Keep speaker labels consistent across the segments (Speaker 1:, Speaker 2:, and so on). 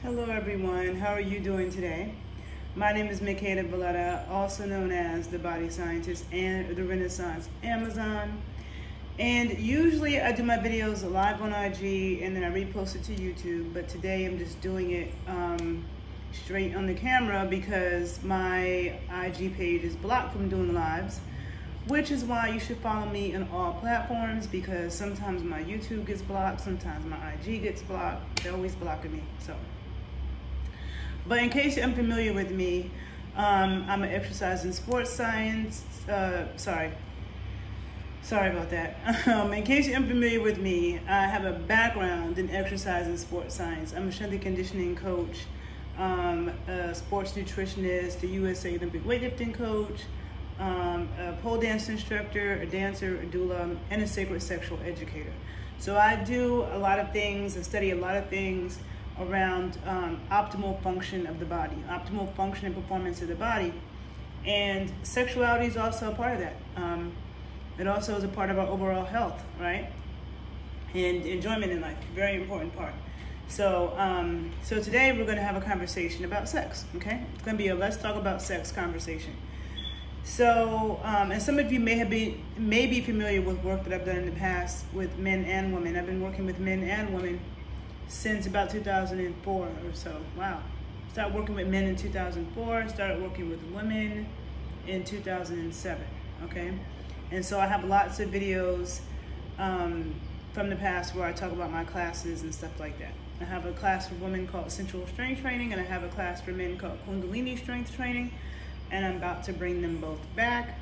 Speaker 1: Hello everyone, how are you doing today? My name is Makeda Valletta, also known as the Body Scientist and the Renaissance Amazon. And usually I do my videos live on IG and then I repost it to YouTube, but today I'm just doing it straight on the camera because my IG page is blocked from doing lives, which is why you should follow me on all platforms, because sometimes my YouTube gets blocked, sometimes my IG gets blocked. They're always blocking me. But in case you're unfamiliar with me, I'm an exercise and sports science. Sorry about that. In case you're unfamiliar with me, I have a background in exercise and sports science. I'm a strength and conditioning coach, a sports nutritionist, a USA Olympic weightlifting coach, a pole dance instructor, a dancer, a doula, and a sacred sexual educator. So I do a lot of things, I study a lot of things around optimal function of the body, optimal function and performance of the body. And sexuality is also a part of that. It also is a part of our overall health, right? And enjoyment in life, very important part. So, so today we're gonna have a conversation about sex, okay? It's gonna be a let's talk about sex conversation. So, and some of you may be familiar with work that I've done in the past with men and women. I've been working with men and women since about 2004 or so. Wow. Started working with men in 2004, started working with women in 2007, okay? And so I have lots of videos from the past where I talk about my classes and stuff like that. I have a class for women called Sensual Strength Training, and I have a class for men called Kundalini Strength Training, and I'm about to bring them both back.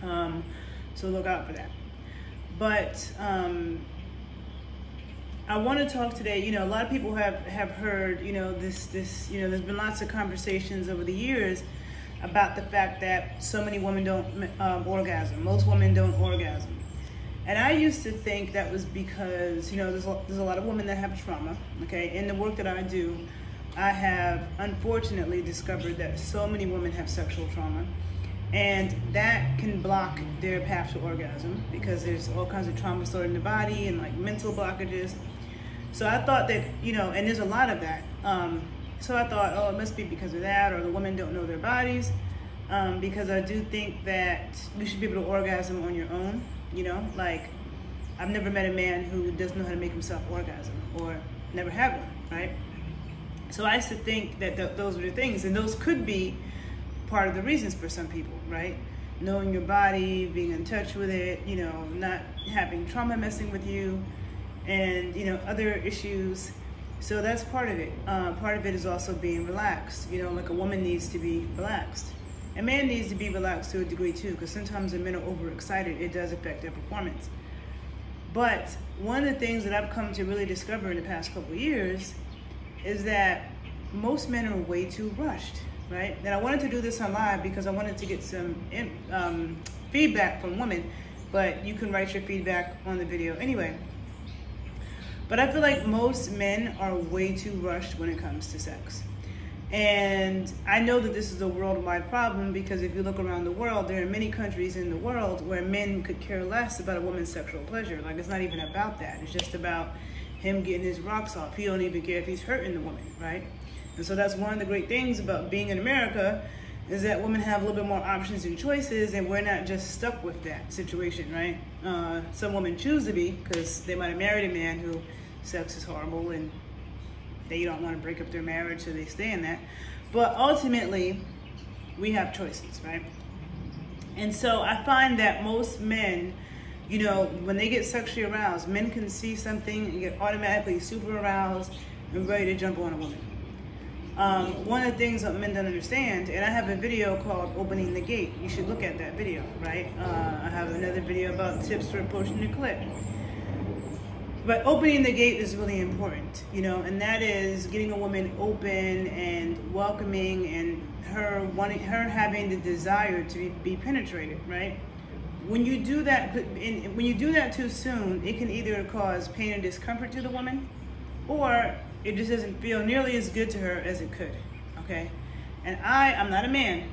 Speaker 1: So look out for that. But I want to talk today, you know, a lot of people have heard, you know, this, you know, there's been lots of conversations over the years about the fact that so many women don't orgasm. Most women don't orgasm. And I used to think that was because, you know, there's a lot of women that have trauma, okay? In the work that I do, I have unfortunately discovered that so many women have sexual trauma, and that can block their path to orgasm because there's all kinds of trauma stored in the body and like mental blockages. So I thought that, you know, and there's a lot of that. So I thought, oh, it must be because of that, or the women don't know their bodies, because I do think that you should be able to orgasm on your own, you know? Like, I've never met a man who doesn't know how to make himself orgasm, or never had one, right? So I used to think that those were the things, and those could be part of the reasons for some people, right? Knowing your body, being in touch with it, you know, not having trauma messing with you, and, you know, other issues. So that's part of it. Part of it is also being relaxed. You know, like a woman needs to be relaxed. A man needs to be relaxed to a degree too, because sometimes when men are overexcited, it does affect their performance. But one of the things that I've come to really discover in the past couple of years is that most men are way too rushed, right? And I wanted to do this on live because I wanted to get some feedback from women, but you can write your feedback on the video anyway. But I feel like most men are way too rushed when it comes to sex. And I know that this is a worldwide problem, because if you look around the world, there are many countries in the world where men could care less about a woman's sexual pleasure. Like, it's not even about that. It's just about him getting his rocks off. He don't even care if he's hurting the woman, right? And so that's one of the great things about being in America, is that women have a little bit more options and choices, and we're not just stuck with that situation, right? Some women choose to be, because they might have married a man who sex is horrible and they don't want to break up their marriage, so they stay in that. But ultimately, we have choices, right? And so I find that most men, you know, when they get sexually aroused, men can see something and get automatically super aroused and ready to jump on a woman. One of the things that men don't understand, and I have a video called Opening the Gate. You should look at that video, right? I have another video about tips for approaching the clit. But opening the gate is really important, you know, and that is getting a woman open and welcoming, and her having the desire to be penetrated, right? When you do that, when you do that too soon, it can either cause pain and discomfort to the woman, or it just doesn't feel nearly as good to her as it could, okay? And I'm not a man,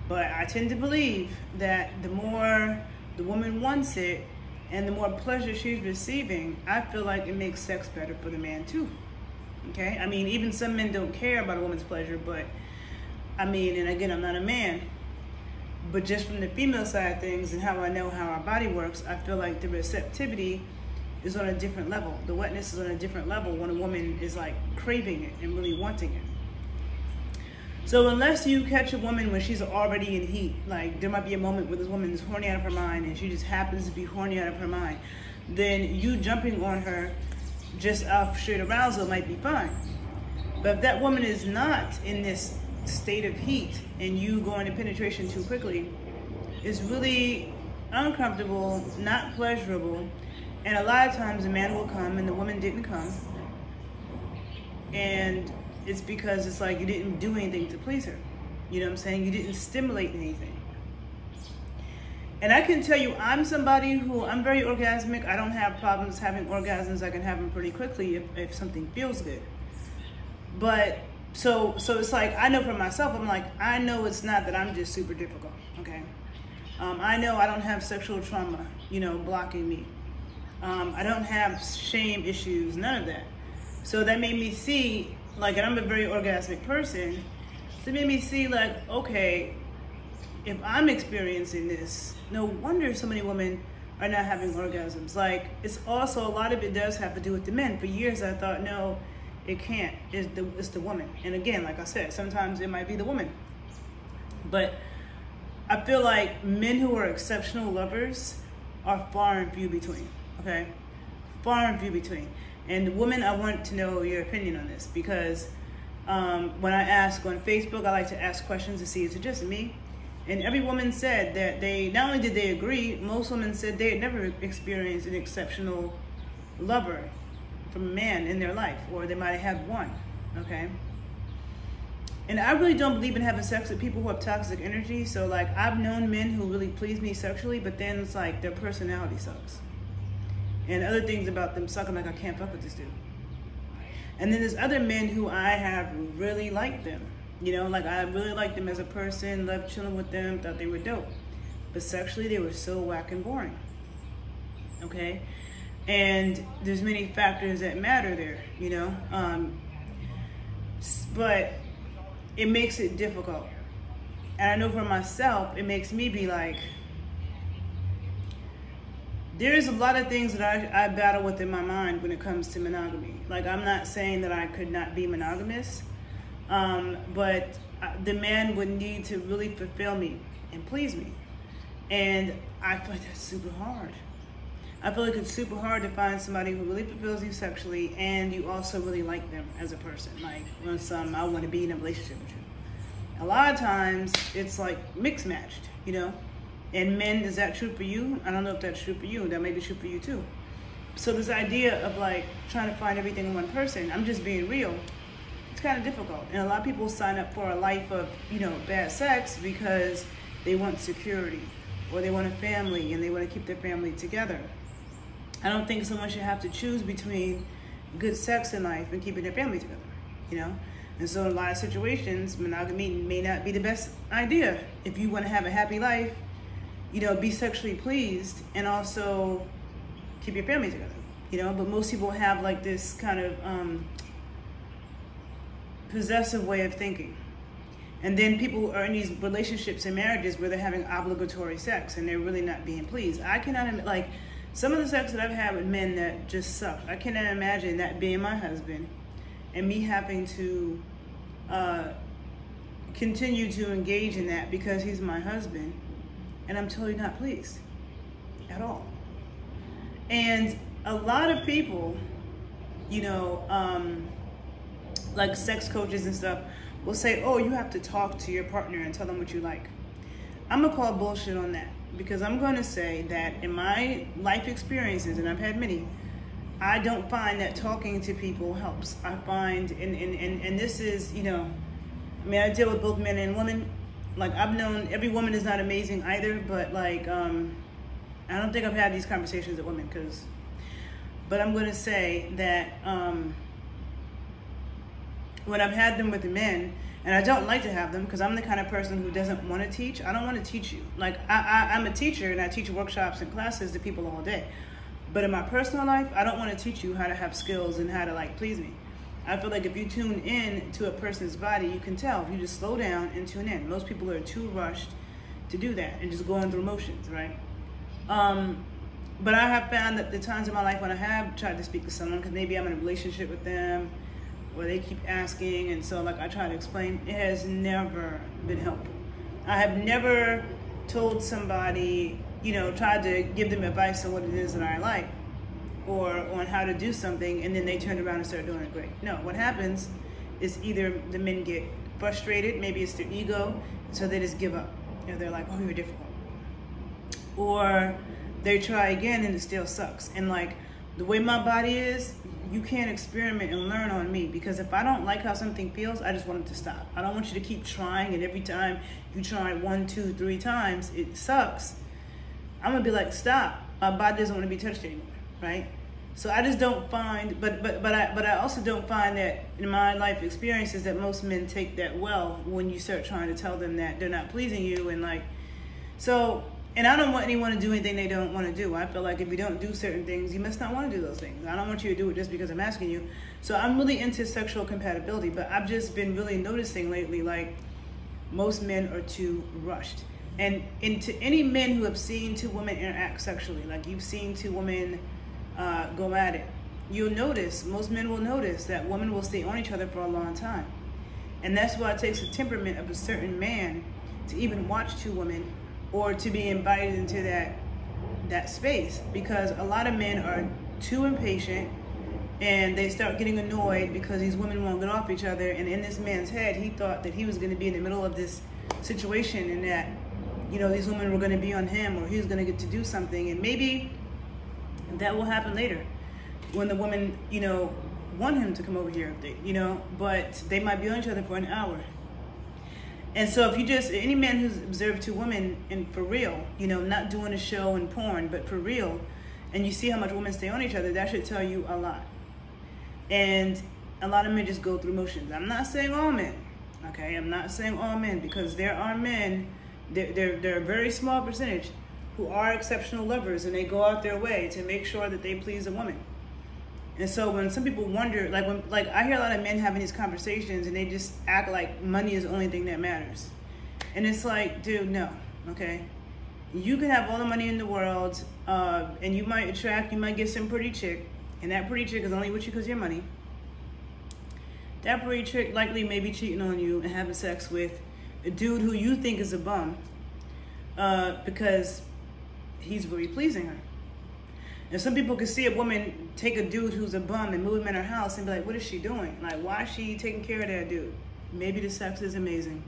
Speaker 1: but I tend to believe that the more the woman wants it, and the more pleasure she's receiving, I feel like it makes sex better for the man too. Okay, I mean, even some men don't care about a woman's pleasure, but I mean, and again, I'm not a man, but just from the female side of things and how I know how our body works, I feel like the receptivity is on a different level. The wetness is on a different level when a woman is like craving it and really wanting it. So unless you catch a woman when she's already in heat, like there might be a moment where this woman is horny out of her mind and she just happens to be horny out of her mind, then you jumping on her just off straight arousal might be fine. But if that woman is not in this state of heat and you go into penetration too quickly, it's really uncomfortable, not pleasurable, and a lot of times a man will come and the woman didn't come, and it's because it's like you didn't do anything to please her. You know what I'm saying? You didn't stimulate anything. And I can tell you, I'm somebody who, I'm very orgasmic. I don't have problems having orgasms. I can have them pretty quickly if something feels good. But, so it's like, I know for myself, I'm like, I know it's not that I'm just super difficult, okay? I know I don't have sexual trauma, you know, blocking me. I don't have shame issues, none of that. So that made me see, like, and I'm a very orgasmic person, so it made me see, like, okay, if I'm experiencing this, no wonder so many women are not having orgasms. Like, it's also, a lot of it does have to do with the men. For years I thought, no, it can't. It's the woman. And again, like I said, sometimes it might be the woman. But I feel like men who are exceptional lovers are far and few between, okay? Far and few between. And women, I want to know your opinion on this, because when I ask on Facebook, I like to ask questions to see, is it just me? And every woman said that they, not only did they agree, most women said they had never experienced an exceptional lover from a man in their life, or they might have had one, okay? And I really don't believe in having sex with people who have toxic energy. So like, I've known men who really please me sexually, but then it's like their personality sucks. And other things about them suck. I'm like, I can't fuck with this dude. And then there's other men who I have really liked them. You know, like I really liked them as a person, loved chilling with them, thought they were dope. But sexually, they were so whack and boring. Okay? And there's many factors that matter there, you know? But it makes it difficult. And I know for myself, it makes me be like, there's a lot of things that I battle with in my mind when it comes to monogamy. Like, I'm not saying that I could not be monogamous, but the man would need to really fulfill me and please me. And I feel like that's super hard. I feel like it's super hard to find somebody who really fulfills you sexually and you also really like them as a person. Like, when I want to be in a relationship with you. A lot of times, it's like mixed matched, you know? And men, is that true for you? I don't know if that's true for you. That may be true for you too. So this idea of like trying to find everything in one person, I'm just being real, it's kind of difficult. And a lot of people sign up for a life of, you know, bad sex because they want security or they want a family and they want to keep their family together. I don't think someone should have to choose between good sex in life and keeping their family together, you know? And so in a lot of situations, monogamy may not be the best idea. If you want to have a happy life, you know, be sexually pleased and also keep your family together, you know? But most people have like this kind of possessive way of thinking. And then people are in these relationships and marriages where they're having obligatory sex and they're really not being pleased. I cannot, like, some of the sex that I've had with men that just sucked, I cannot imagine that being my husband and me having to continue to engage in that because he's my husband and I'm totally not pleased at all. And a lot of people, you know, like sex coaches and stuff, will say, oh, you have to talk to your partner and tell them what you like. I'm gonna call bullshit on that, because I'm gonna say that in my life experiences, and I've had many, I don't find that talking to people helps. I find, and this is, you know, I mean, I deal with both men and women. Like, I've known, every woman is not amazing either, but like, I don't think I've had these conversations with women, but I'm gonna say that when I've had them with the men, and I don't like to have them because I'm the kind of person who doesn't want to teach. I don't want to teach you. Like, I'm a teacher and I teach workshops and classes to people all day. But in my personal life, I don't want to teach you how to have skills and how to like please me. I feel like if you tune in to a person's body, you can tell. If you just slow down and tune in. Most people are too rushed to do that and just going through motions, right? But I have found that the times in my life when I have tried to speak to someone, because maybe I'm in a relationship with them, or they keep asking, and so like I try to explain, it has never been helpful. I have never told somebody, you know, tried to give them advice on what it is that I like, or on how to do something, and then they turn around and start doing it great. No, what happens is either the men get frustrated, maybe it's their ego, so they just give up. You know, they're like, oh, you're difficult. Or they try again and it still sucks. And like the way my body is, you can't experiment and learn on me, because if I don't like how something feels, I just want it to stop. I don't want you to keep trying, and every time you try 1, 2, 3 times, it sucks. I'm gonna be like, stop. My body doesn't want to be touched anymore, right? So I just don't find, but I also don't find that in my life experiences that most men take that well when you start trying to tell them that they're not pleasing you, and like, so. And I don't want anyone to do anything they don't want to do. I feel like if you don't do certain things, you must not want to do those things. I don't want you to do it just because I'm asking you. So I'm really into sexual compatibility, but I've just been really noticing lately, like, most men are too rushed. And into any men who have seen two women interact sexually, like you've seen two women go at it, you'll notice, most men will notice that women will stay on each other for a long time. And that's why it takes the temperament of a certain man to even watch two women, or to be invited into that space, because a lot of men are too impatient and they start getting annoyed because these women won't get off each other. And in this man's head, he thought that he was going to be in the middle of this situation, and that, you know, these women were going to be on him, or he was going to get to do something. And maybe that will happen later when the women, you know, want him to come over here, you know, but they might be on each other for an hour. And so if you just, any man who's observed two women, and for real, you know, not doing a show and porn, but for real, and you see how much women stay on each other, that should tell you a lot. And a lot of men just go through motions. I'm not saying all men, okay? I'm not saying all men, because there are men, they're a very small percentage, who are exceptional lovers, and they go out their way to make sure that they please a woman. And so when some people wonder, like I hear a lot of men having these conversations and they just act like money is the only thing that matters. And it's like, dude, no, okay? You can have all the money in the world, and you might get some pretty chick, and that pretty chick is only with you because of your money. That pretty chick likely may be cheating on you and having sex with a dude who you think is a bum, because he's really pleasing her. And some people can see a woman take a dude who's a bum and move him in her house and be like, what is she doing? Like, why is she taking care of that dude? Maybe the sex is amazing.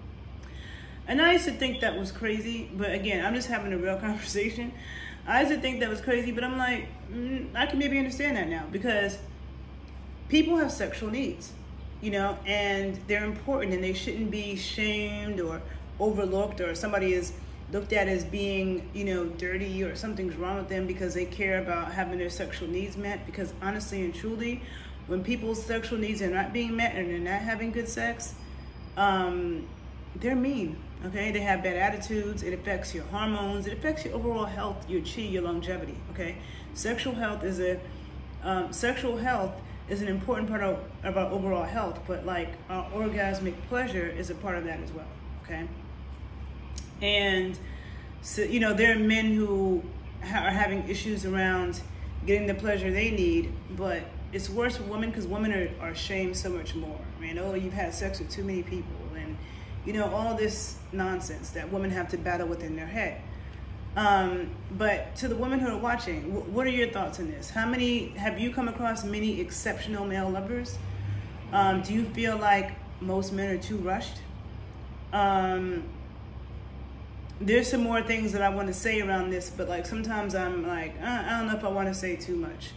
Speaker 1: And I used to think that was crazy, but again, I'm just having a real conversation. I used to think that was crazy, but I'm like, I can maybe understand that now, because people have sexual needs, you know, and they're important, and they shouldn't be shamed or overlooked, or somebody is looked at as being, you know, dirty, or something's wrong with them because they care about having their sexual needs met. Because honestly and truly, when people's sexual needs are not being met and they're not having good sex, they're mean, okay? They have bad attitudes. It affects your hormones. It affects your overall health, your chi, your longevity, okay? Sexual health is an important part of our overall health, but like our orgasmic pleasure is a part of that as well, okay? And so, you know, there are men who are having issues around getting the pleasure they need, but it's worse for women, because women are shamed so much more. I mean, oh, you've had sex with too many people, and, you know, all this nonsense that women have to battle with in their head. But to the women who are watching, what are your thoughts on this? Have you come across many exceptional male lovers? Do you feel like most men are too rushed? There's some more things that I want to say around this, but like sometimes I'm like, I don't know if I want to say too much.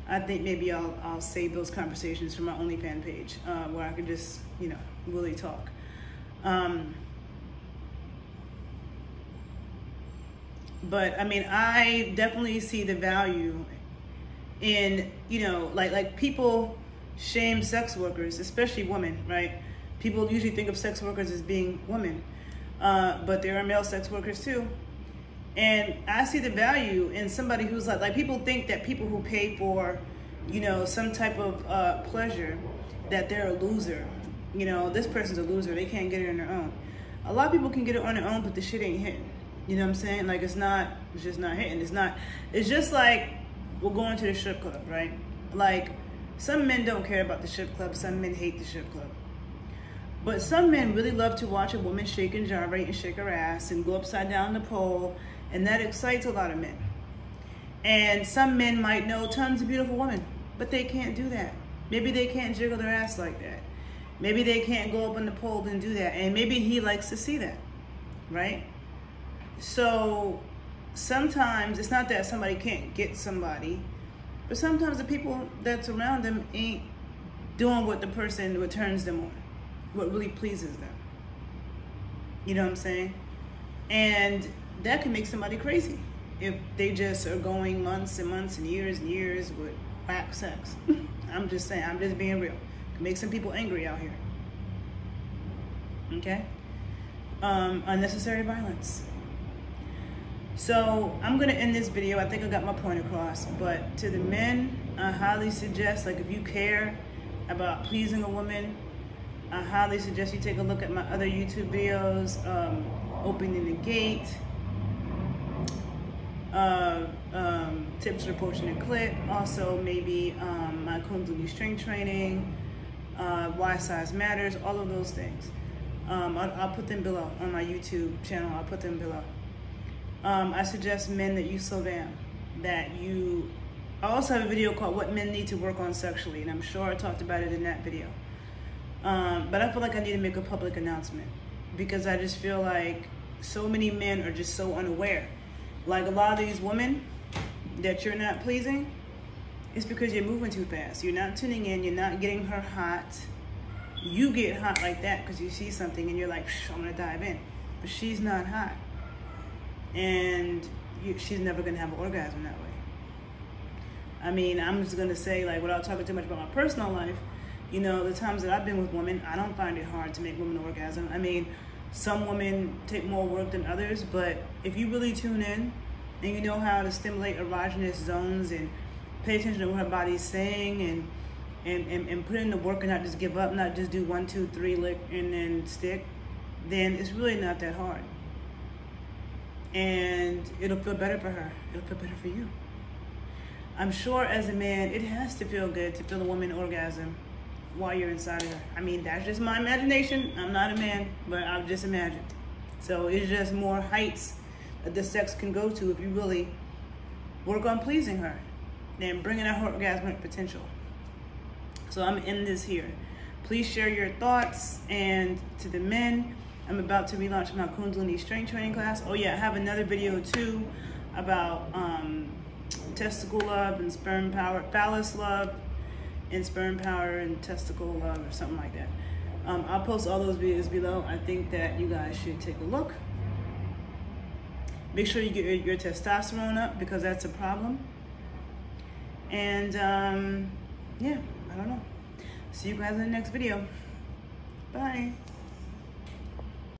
Speaker 1: I think maybe I'll save those conversations for my OnlyFans page, where I can just, you know, really talk. But I mean, I definitely see the value in, you know, like people shame sex workers, especially women, right? People usually think of sex workers as being women. But there are male sex workers too. And I see the value in somebody who's like people think that people who pay for, you know, some type of pleasure, that they're a loser. You know, this person's a loser. They can't get it on their own. A lot of people can get it on their own, but the shit ain't hitting. You know what I'm saying? Like, it's just not hitting. It's just like we're going to the strip club, right? Like, some men don't care about the strip club. Some men hate the strip club. But some men really love to watch a woman shake and gyrate and shake her ass and go upside down the pole, and that excites a lot of men. And some men might know tons of beautiful women, but they can't do that. Maybe they can't jiggle their ass like that. Maybe they can't go up on the pole and do that. And maybe he likes to see that, right? So sometimes it's not that somebody can't get somebody, but sometimes the people that's around them ain't doing what the person what turns them on, what really pleases them. You know what I'm saying? And that can make somebody crazy if they just are going months and months and years with whack sex. I'm just saying, I'm just being real. It can make some people angry out here. Okay? Unnecessary violence. So I'm gonna end this video. I think I got my point across, but to the men, I highly suggest, like, if you care about pleasing a woman, I highly suggest you take a look at my other YouTube videos, opening the gate, tips for portion and clit, also maybe my Kundalini strength training, why size matters, all of those things. I'll put them below on my YouTube channel. I'll put them below. I suggest men that you slow down, I also have a video called What Men Need to Work on Sexually, and I'm sure I talked about it in that video. But I feel like I need to make a public announcement, because I just feel like so many men are just so unaware. Like, a lot of these women that you're not pleasing, it's because you're moving too fast. You're not tuning in, you're not getting her hot. You get hot like that because you see something and you're like, I'm gonna dive in. But she's not hot. And she's never gonna have an orgasm that way. I mean, I'm just gonna say, like, without talking too much about my personal life, you know, the times that I've been with women, I don't find it hard to make women orgasm. I mean, some women take more work than others, but if you really tune in and you know how to stimulate erogenous zones and pay attention to what her body's saying and put in the work and not just give up, not just do 1, 2, 3 lick and then stick, then it's really not that hard. And it'll feel better for her. It'll feel better for you. I'm sure as a man, it has to feel good to feel a woman orgasm while you're inside of her. I mean, that's just my imagination. I'm not a man, but I've just imagined. So it's just more heights that the sex can go to if you really work on pleasing her and bringing out her orgasmic potential. So I'm in this here. Please share your thoughts. And to the men, I'm about to relaunch my Kundalini strength training class. Oh yeah, I have another video too about testicle love and sperm power, phallus love and sperm power and testicle love, or something like that. I'll post all those videos below. I think that you guys should take a look. Make sure you get your testosterone up, because that's a problem. And yeah, I don't know. See you guys in the next video. Bye.